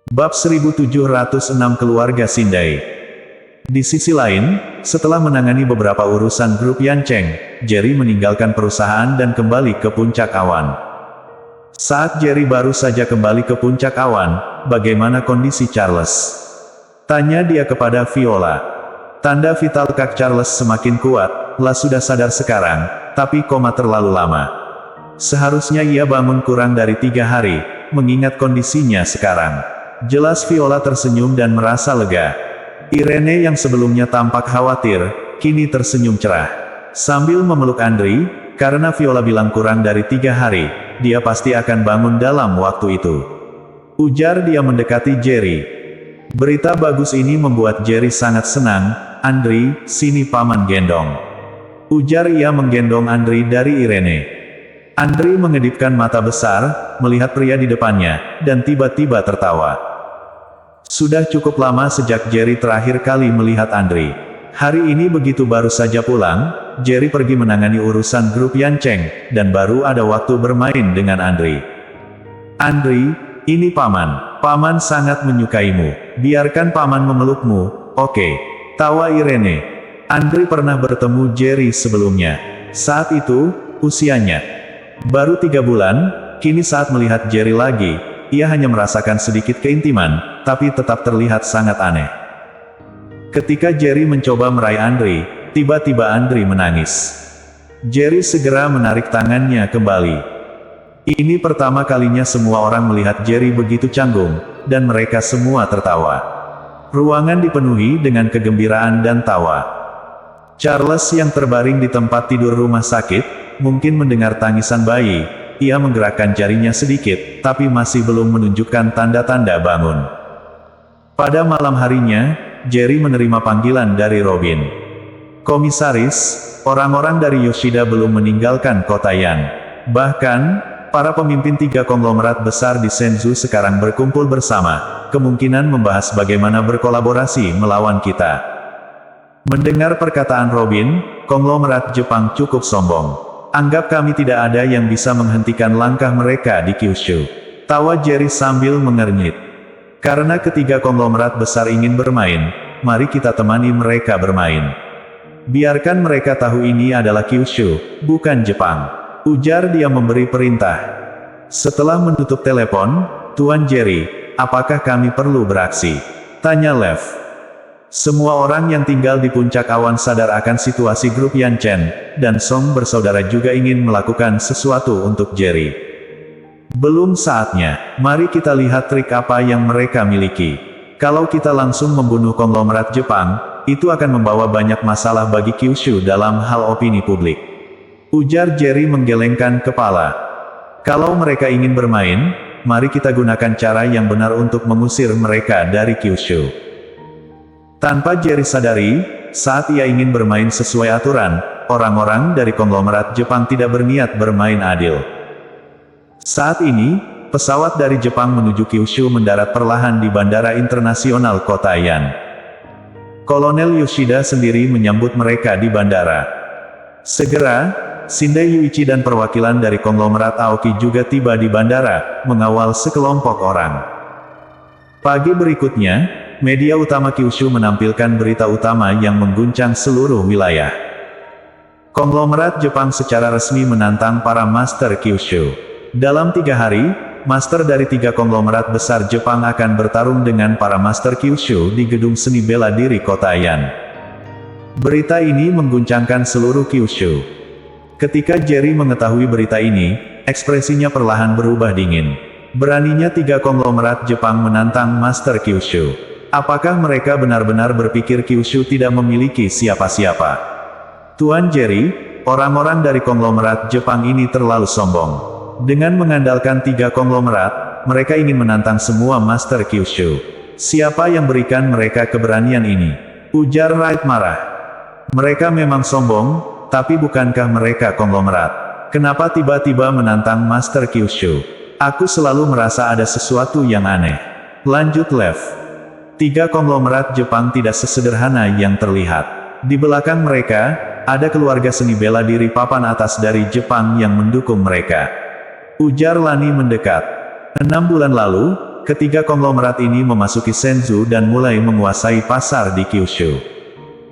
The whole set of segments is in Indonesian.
Bab 1706 Keluarga Sindai. Di sisi lain, setelah menangani beberapa urusan grup Yancheng, Jerry meninggalkan perusahaan dan kembali ke puncak awan. Saat Jerry baru saja kembali ke puncak awan, bagaimana kondisi Charles? Tanya dia kepada Viola. Tanda vital Kak Charles semakin kuat, lah sudah sadar sekarang, tapi koma terlalu lama. Seharusnya ia bangun kurang dari 3 hari, mengingat kondisinya sekarang. Jelas Viola tersenyum dan merasa lega. Irene yang sebelumnya tampak khawatir, kini tersenyum cerah. Sambil memeluk Andri, karena Viola bilang kurang dari 3 hari, dia pasti akan bangun dalam waktu itu. Ujar dia mendekati Jerry. Berita bagus ini membuat Jerry sangat senang. Andri, sini paman gendong. Ujar ia menggendong Andri dari Irene. Andri mengedipkan mata besar, melihat pria di depannya, dan tiba-tiba tertawa. Sudah cukup lama sejak Jerry terakhir kali melihat Andri. Hari ini begitu baru saja pulang, Jerry pergi menangani urusan grup Yancheng, dan baru ada waktu bermain dengan Andri. Andri, ini paman. Paman sangat menyukaimu. Biarkan paman memelukmu, oke? Tawa Irene. Andri pernah bertemu Jerry sebelumnya. Saat itu, usianya baru 3 bulan, kini saat melihat Jerry lagi, ia hanya merasakan sedikit keintiman, tapi tetap terlihat sangat aneh. Ketika Jerry mencoba meraih Andri, tiba-tiba Andri menangis. Jerry segera menarik tangannya kembali. Ini pertama kalinya semua orang melihat Jerry begitu canggung, dan mereka semua tertawa. Ruangan dipenuhi dengan kegembiraan dan tawa. Charles yang terbaring di tempat tidur rumah sakit, mungkin mendengar tangisan bayi. Ia menggerakkan jarinya sedikit, tapi masih belum menunjukkan tanda-tanda bangun. Pada malam harinya, Jerry menerima panggilan dari Robin. Komisaris, orang-orang dari Yoshida belum meninggalkan kota Yan. Bahkan, para pemimpin 3 konglomerat besar di Shenzhou sekarang berkumpul bersama, kemungkinan membahas bagaimana berkolaborasi melawan kita. Mendengar perkataan Robin, konglomerat Jepang cukup sombong. Anggap kami tidak ada yang bisa menghentikan langkah mereka di Kyushu. Tawa Jerry sambil mengernyit. Karena ketiga konglomerat besar ingin bermain, mari kita temani mereka bermain. Biarkan mereka tahu ini adalah Kyushu, bukan Jepang. Ujar dia memberi perintah. Setelah menutup telepon, Tuan Jerry, apakah kami perlu beraksi? Tanya Lev. Semua orang yang tinggal di puncak awan sadar akan situasi grup Yanchen, dan Song bersaudara juga ingin melakukan sesuatu untuk Jerry. Belum saatnya, mari kita lihat trik apa yang mereka miliki. Kalau kita langsung membunuh konglomerat Jepang, itu akan membawa banyak masalah bagi Kyushu dalam hal opini publik. Ujar Jerry menggelengkan kepala. Kalau mereka ingin bermain, mari kita gunakan cara yang benar untuk mengusir mereka dari Kyushu. Tanpa Jerry sadari, saat ia ingin bermain sesuai aturan, orang-orang dari konglomerat Jepang tidak berniat bermain adil. Saat ini, pesawat dari Jepang menuju Kyushu mendarat perlahan di Bandara Internasional Kota Yan. Kolonel Yoshida sendiri menyambut mereka di bandara. Segera, Sindai Yuichi dan perwakilan dari konglomerat Aoki juga tiba di bandara, mengawal sekelompok orang. Pagi berikutnya, media utama Kyushu menampilkan berita utama yang mengguncang seluruh wilayah. Konglomerat Jepang secara resmi menantang para Master Kyushu. Dalam 3 hari, Master dari 3 konglomerat besar Jepang akan bertarung dengan para Master Kyushu di Gedung Seni Bela Diri Kota Yan. Berita ini mengguncangkan seluruh Kyushu. Ketika Jerry mengetahui berita ini, ekspresinya perlahan berubah dingin. Beraninya 3 konglomerat Jepang menantang Master Kyushu. Apakah mereka benar-benar berpikir Kyushu tidak memiliki siapa-siapa? Tuan Jerry, orang-orang dari konglomerat Jepang ini terlalu sombong. Dengan mengandalkan 3 konglomerat, mereka ingin menantang semua Master Kyushu. Siapa yang berikan mereka keberanian ini? Ujar Wright marah. Mereka memang sombong, tapi bukankah mereka konglomerat? Kenapa tiba-tiba menantang Master Kyushu? Aku selalu merasa ada sesuatu yang aneh. Lanjut Lev. 3 konglomerat Jepang tidak sesederhana yang terlihat. Di belakang mereka, ada keluarga seni bela diri papan atas dari Jepang yang mendukung mereka. Ujar Lani mendekat. 6 bulan lalu, ketiga konglomerat ini memasuki Shenzhou dan mulai menguasai pasar di Kyushu.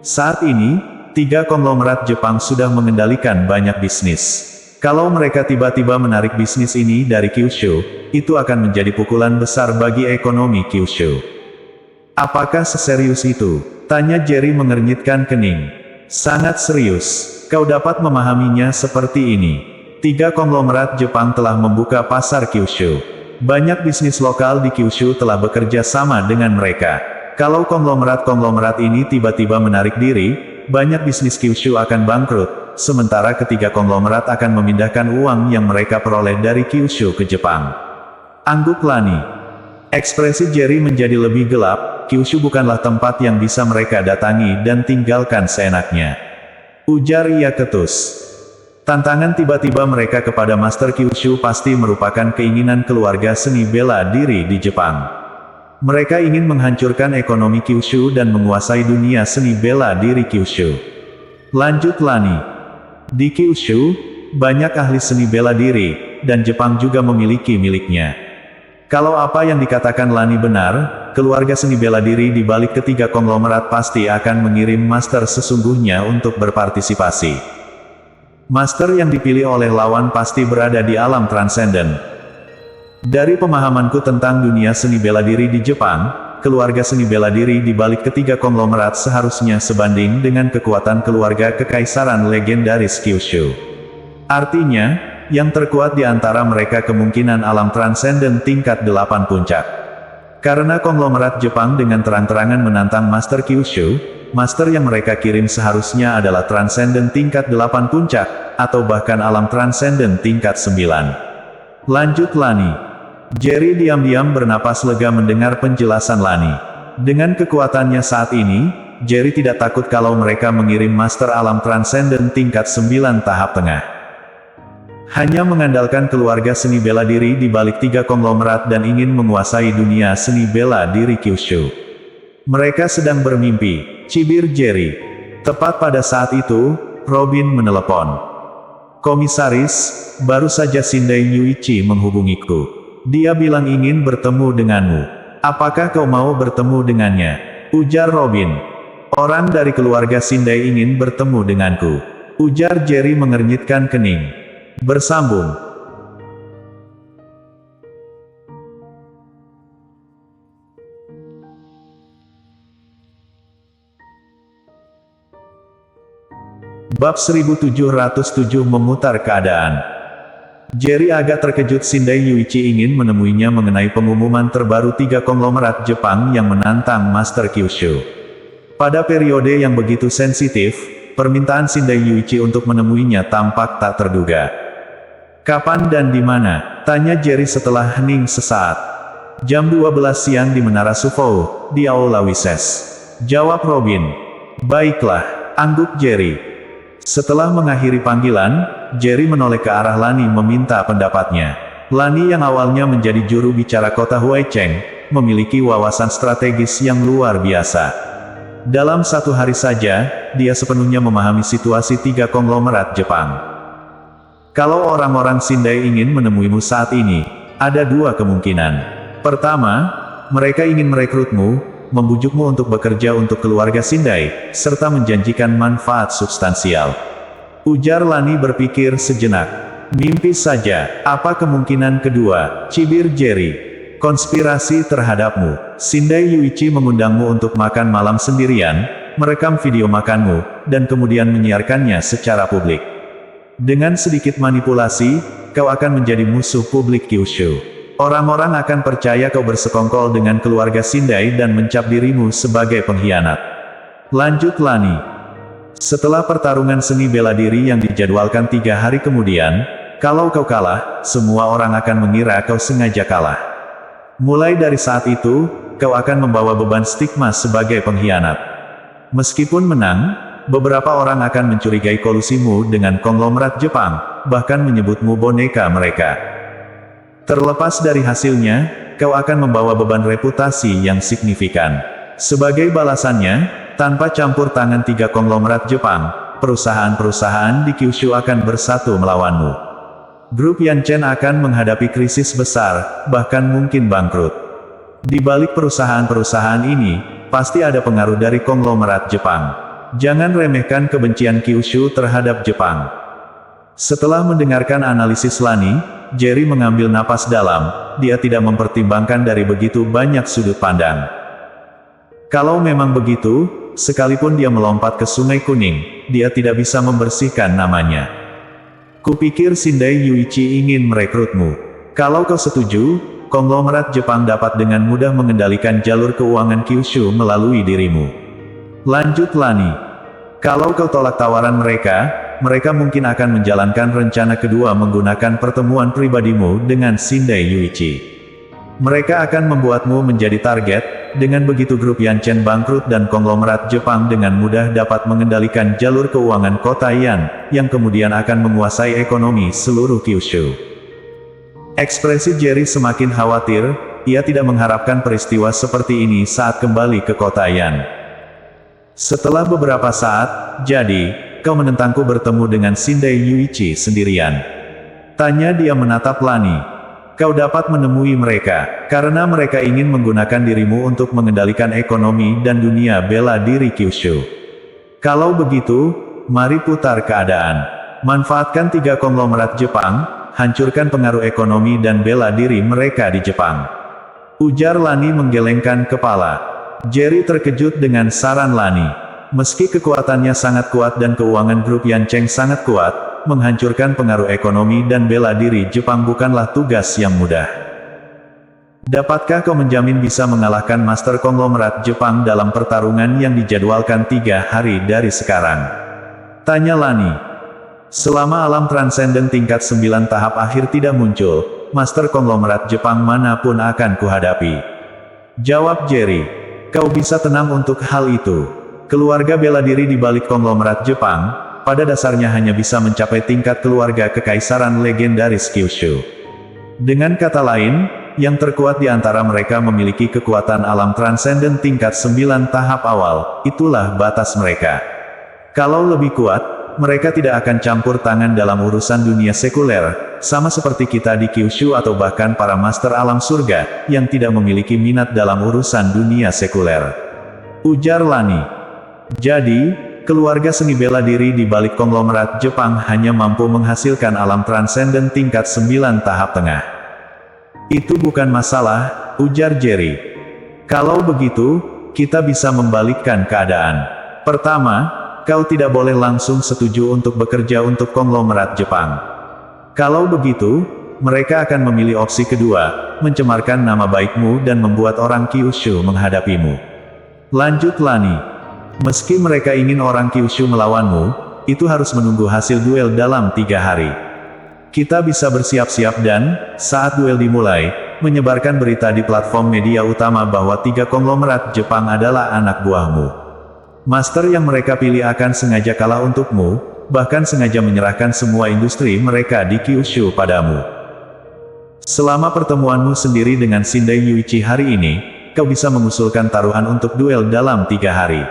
Saat ini, tiga konglomerat Jepang sudah mengendalikan banyak bisnis. Kalau mereka tiba-tiba menarik bisnis ini dari Kyushu, itu akan menjadi pukulan besar bagi ekonomi Kyushu. Apakah seserius itu? Tanya Jerry mengernyitkan kening. Sangat serius. Kau dapat memahaminya seperti ini. Tiga konglomerat Jepang telah membuka pasar Kyushu. Banyak bisnis lokal di Kyushu telah bekerja sama dengan mereka. Kalau konglomerat-konglomerat ini tiba-tiba menarik diri, banyak bisnis Kyushu akan bangkrut, sementara ketiga konglomerat akan memindahkan uang yang mereka peroleh dari Kyushu ke Jepang. Angguk Lani. Ekspresi Jerry menjadi lebih gelap. Kyushu bukanlah tempat yang bisa mereka datangi dan tinggalkan seenaknya. Ujar ia ketus. Tantangan tiba-tiba mereka kepada Master Kyushu pasti merupakan keinginan keluarga seni bela diri di Jepang. Mereka ingin menghancurkan ekonomi Kyushu dan menguasai dunia seni bela diri Kyushu. Lanjut Lani. Di Kyushu, banyak ahli seni bela diri, dan Jepang juga memiliki miliknya. Kalau apa yang dikatakan Lani benar, keluarga seni bela diri di balik ketiga konglomerat pasti akan mengirim master sesungguhnya untuk berpartisipasi. Master yang dipilih oleh lawan pasti berada di alam transenden. Dari pemahamanku tentang dunia seni bela diri di Jepang, keluarga seni bela diri di balik ketiga konglomerat seharusnya sebanding dengan kekuatan keluarga kekaisaran legendaris Kyushu. Artinya, yang terkuat di antara mereka kemungkinan alam transenden tingkat 8 puncak. Karena konglomerat Jepang dengan terang-terangan menantang Master Kyushu, master yang mereka kirim seharusnya adalah transenden tingkat 8 puncak, atau bahkan alam transenden tingkat 9. Lanjut Lani. Jerry diam-diam bernapas lega mendengar penjelasan Lani. Dengan kekuatannya saat ini, Jerry tidak takut kalau mereka mengirim master alam transenden tingkat 9 tahap tengah. Hanya mengandalkan keluarga seni bela diri di balik tiga konglomerat dan ingin menguasai dunia seni bela diri Kyushu. Mereka sedang bermimpi, cibir Jerry. Tepat pada saat itu, Robin menelepon. Komisaris, baru saja Shindai Yuichi menghubungiku. Dia bilang ingin bertemu denganmu. Apakah kau mau bertemu dengannya? Ujar Robin. Orang dari keluarga Shindai ingin bertemu denganku. Ujar Jerry mengernyitkan kening. Bersambung. Bab 1707 memutar keadaan. Jerry agak terkejut Shindai Yuichi ingin menemuinya mengenai pengumuman terbaru tiga konglomerat Jepang yang menantang Master Kyushu. Pada periode yang begitu sensitif, permintaan Shindai Yuichi untuk menemuinya tampak tak terduga. Kapan dan di mana? Tanya Jerry setelah hening sesaat. Jam 12 siang di Menara Sufou, di Aula Wises. Jawab Robin. Baiklah, angguk Jerry. Setelah mengakhiri panggilan, Jerry menoleh ke arah Lani meminta pendapatnya. Lani yang awalnya menjadi juru bicara kota Huaicheng, memiliki wawasan strategis yang luar biasa. Dalam satu hari saja, dia sepenuhnya memahami situasi tiga konglomerat Jepang. Kalau orang-orang Shindai ingin menemuimu saat ini, ada dua kemungkinan. Pertama, mereka ingin merekrutmu, membujukmu untuk bekerja untuk keluarga Shindai, serta menjanjikan manfaat substansial. Ujar Lani berpikir sejenak. Mimpi saja. Apa kemungkinan kedua? Cibir Jerry. Konspirasi terhadapmu. Shindai Yuichi mengundangmu untuk makan malam sendirian, merekam video makanmu, dan kemudian menyiarkannya secara publik. Dengan sedikit manipulasi, kau akan menjadi musuh publik Kyushu. Orang-orang akan percaya kau bersekongkol dengan keluarga Shindai dan mencap dirimu sebagai pengkhianat. Lanjut Lani. Setelah pertarungan seni bela diri yang dijadwalkan 3 hari kemudian, kalau kau kalah, semua orang akan mengira kau sengaja kalah. Mulai dari saat itu, kau akan membawa beban stigma sebagai pengkhianat. Meskipun menang, beberapa orang akan mencurigai kolusimu dengan konglomerat Jepang, bahkan menyebutmu boneka mereka. Terlepas dari hasilnya, kau akan membawa beban reputasi yang signifikan. Sebagai balasannya, tanpa campur tangan tiga konglomerat Jepang, perusahaan-perusahaan di Kyushu akan bersatu melawanmu. Grup Yanchen akan menghadapi krisis besar, bahkan mungkin bangkrut. Di balik perusahaan-perusahaan ini, pasti ada pengaruh dari konglomerat Jepang. Jangan remehkan kebencian Kyushu terhadap Jepang. Setelah mendengarkan analisis Lani, Jerry mengambil napas dalam. Dia tidak mempertimbangkan dari begitu banyak sudut pandang. Kalau memang begitu, sekalipun dia melompat ke Sungai Kuning, dia tidak bisa membersihkan namanya. Kupikir Shindai Yuichi ingin merekrutmu. Kalau kau setuju, konglomerat Jepang dapat dengan mudah mengendalikan jalur keuangan Kyushu melalui dirimu. Lanjut Lani. Kalau kau tolak tawaran mereka, mereka mungkin akan menjalankan rencana kedua menggunakan pertemuan pribadimu dengan Shindai Yuichi. Mereka akan membuatmu menjadi target. Dengan begitu grup Yanchen bangkrut dan konglomerat Jepang dengan mudah dapat mengendalikan jalur keuangan kota Yan, yang kemudian akan menguasai ekonomi seluruh Kyushu. Ekspresi Jerry semakin khawatir. Ia tidak mengharapkan peristiwa seperti ini saat kembali ke kota Yan. Setelah beberapa saat, jadi, kau menentangku bertemu dengan Shindai Yuichi sendirian? Tanya dia menatap Lani. Kau dapat menemui mereka, karena mereka ingin menggunakan dirimu untuk mengendalikan ekonomi dan dunia bela diri Kyushu. Kalau begitu, mari putar keadaan. Manfaatkan tiga konglomerat Jepang, hancurkan pengaruh ekonomi dan bela diri mereka di Jepang. Ujar Lani menggelengkan kepala. Jerry terkejut dengan saran Lani. Meski kekuatannya sangat kuat dan keuangan grup Yanchen sangat kuat, menghancurkan pengaruh ekonomi dan bela diri Jepang bukanlah tugas yang mudah. Dapatkah kau menjamin bisa mengalahkan master konglomerat Jepang dalam pertarungan yang dijadwalkan 3 hari dari sekarang? Tanya Lani. Selama alam transenden tingkat 9 tahap akhir tidak muncul, master konglomerat Jepang manapun akan kuhadapi. Jawab Jerry. Kau bisa tenang untuk hal itu. Keluarga bela diri di balik konglomerat Jepang, pada dasarnya hanya bisa mencapai tingkat keluarga kekaisaran legendaris Kyushu. Dengan kata lain, yang terkuat di antara mereka memiliki kekuatan alam transenden tingkat 9 tahap awal, itulah batas mereka. Kalau lebih kuat, mereka tidak akan campur tangan dalam urusan dunia sekuler, sama seperti kita di Kyushu atau bahkan para master alam surga, yang tidak memiliki minat dalam urusan dunia sekuler. Ujar Lani. Jadi, keluarga seni bela diri di balik konglomerat Jepang hanya mampu menghasilkan alam transenden tingkat 9 tahap tengah. Itu bukan masalah, ujar Jerry. Kalau begitu, kita bisa membalikkan keadaan. Pertama, kau tidak boleh langsung setuju untuk bekerja untuk konglomerat Jepang. Kalau begitu, mereka akan memilih opsi kedua, mencemarkan nama baikmu dan membuat orang Kyushu menghadapimu. Lanjut Lani. Meski mereka ingin orang Kyushu melawanmu, itu harus menunggu hasil duel dalam 3 hari. Kita bisa bersiap-siap dan, saat duel dimulai, menyebarkan berita di platform media utama bahwa 3 konglomerat Jepang adalah anak buahmu. Master yang mereka pilih akan sengaja kalah untukmu, bahkan sengaja menyerahkan semua industri mereka di Kyushu padamu. Selama pertemuanmu sendiri dengan Shindai Yuichi hari ini, kau bisa mengusulkan taruhan untuk duel dalam 3 hari.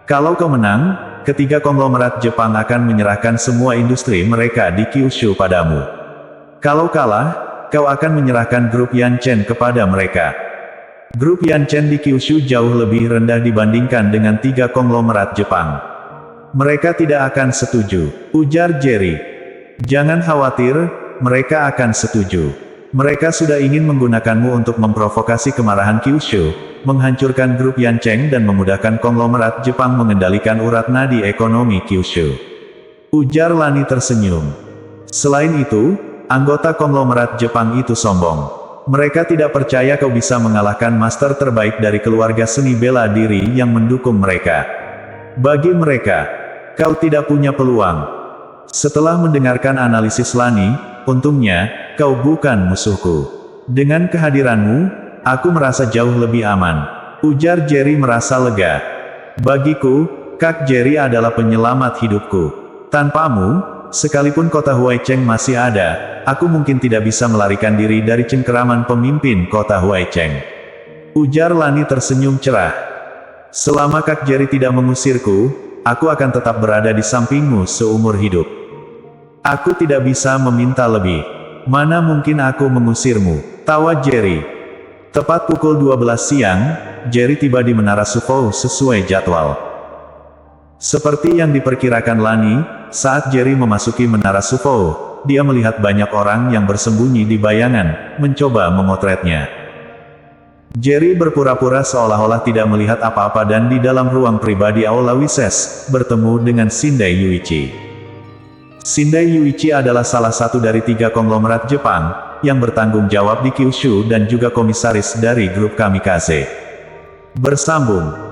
Kalau kau menang, ketiga konglomerat Jepang akan menyerahkan semua industri mereka di Kyushu padamu. Kalau kalah, kau akan menyerahkan grup Yanchen kepada mereka. Grup Yanchen di Kyushu jauh lebih rendah dibandingkan dengan 3 konglomerat Jepang. Mereka tidak akan setuju, ujar Jerry. Jangan khawatir, mereka akan setuju. Mereka sudah ingin menggunakanmu untuk memprovokasi kemarahan Kyushu, menghancurkan grup Yanchen dan memudahkan konglomerat Jepang mengendalikan urat nadi ekonomi Kyushu. Ujar Lani tersenyum. Selain itu, anggota konglomerat Jepang itu sombong. Mereka tidak percaya kau bisa mengalahkan master terbaik dari keluarga seni bela diri yang mendukung mereka. Bagi mereka, kau tidak punya peluang. Setelah mendengarkan analisis Lani, untungnya, kau bukan musuhku. Dengan kehadiranmu, aku merasa jauh lebih aman. Ujar Jerry merasa lega. Bagiku, Kak Jerry adalah penyelamat hidupku. Tanpamu, sekalipun kota Huaicheng masih ada, aku mungkin tidak bisa melarikan diri dari cengkeraman pemimpin kota Huaicheng. Ujar Lani tersenyum cerah. Selama Kak Jerry tidak mengusirku, aku akan tetap berada di sampingmu seumur hidup. Aku tidak bisa meminta lebih. Mana mungkin aku mengusirmu? Tawa Jerry. Tepat pukul 12 siang, Jerry tiba di Menara Sufou sesuai jadwal. Seperti yang diperkirakan Lani, saat Jerry memasuki Menara Sufou, dia melihat banyak orang yang bersembunyi di bayangan, mencoba memotretnya. Jerry berpura-pura seolah-olah tidak melihat apa-apa dan di dalam ruang pribadi Aula Wises, bertemu dengan Shindai Yuichi. Shindai Yuichi adalah salah satu dari 3 konglomerat Jepang, yang bertanggung jawab di Kyushu dan juga komisaris dari grup Kamikaze. Bersambung.